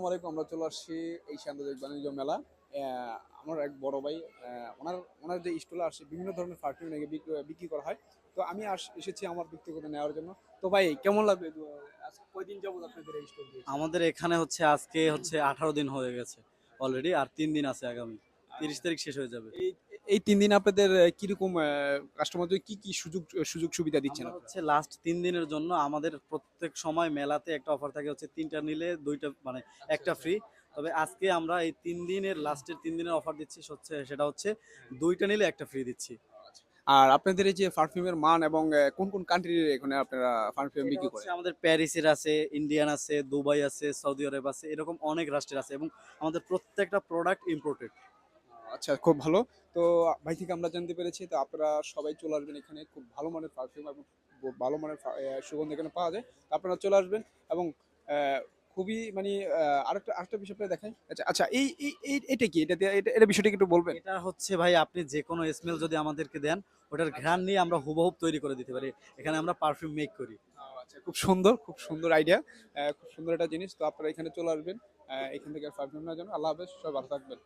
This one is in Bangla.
আসসালামাইকুম। আমরা চলে আসছি এই আন্তর্জাতিক বাণিজ্য মেলা। আমার এক বড় ভাই, ওনার ওনার যে স্টলে আসছে বিভিন্ন ধরনের পারফিউম নাকি বিক্রি করা হয়। তো আমি এসেছি আমার ব্যক্তিগত নেওয়ার জন্য। তো ভাই কেমন লাগবে? আজকে কয়দিন যাবত আপনাদের এই স্টল দিয়েছে? আমাদের এখানে আজকে 18 দিন হয়ে গেছে অলরেডি, আর 3 দিন আছে আগামী 30 তারিখ শেষ হয়ে যাবে। এই এই 3 দিন আপনাদের কিরকম কাস্টমারদের কি কি সুযোগ সুযোগ সুবিধা দিচ্ছেন আমরা আপনারা? লাস্ট 3 দিনের জন্য আমাদের প্রত্যেক সময় মেলাতে একটা অফার থাকে, তিনটা নিলে দুইটা মানে আচ্ছা একটা আচ্ছা। ফ্রি। তবে আজকে আমরা এই 3 দিনের লাস্টের 3 দিনের অফার দিচ্ছি, সেটা হচ্ছে দুইটা নিলে একটা ফ্রি দিচ্ছি। আর আপনাদের এই যে পারফিউমের মান এবং কোন কোন কান্ট্রির এখানে আপনারা পারফিউম এটা বিক্রি করেন? আমাদের প্যারিসের আছে, ইন্ডিয়ান আছে, দুবাই আছে, সৌদি আরব আছে, এরকম অনেক রাষ্ট্রের আছে এবং আমাদের প্রত্যেকটা প্রোডাক্ট ইম্পোর্টেড। আচ্ছা, খুব ভালো। তো ভাই থেকে আমরা জানতে পেরেছি তো আপনারা সবাই চলে আসবেন এখানে। খুব ভালো মানের পারফিউম এবং ভালো মানের সুগন্ধ এখানে পাওয়া যায়। তো আপনারা চলে আসবেন এবং খুবই মানে আরেকটা আরেকটা বিষয় আপনাকে দেখাই। আচ্ছা আচ্ছা, এটা কি? এটা বিষয়টা কি একটু বলবেন? এটা ভাই, আপনি যে কোনো স্মেল যদি আমাদেরকে দেন, ওটার আচ্ছা। ঘ্রাণ নিয়ে আমরা হুবহুব তৈরি করে দিতে পারি। এখানে আমরা পারফিউম মেক করি। আচ্ছা, খুব সুন্দর, খুব সুন্দর আইডিয়া। খুব সুন্দর একটা জিনিস। তো আপনারা এখানে চলে আসবেন এখান থেকে পারফিউম নেওয়ার জন্য। আল্লাহ হাফেজ, সবাই ভালো থাকবেন।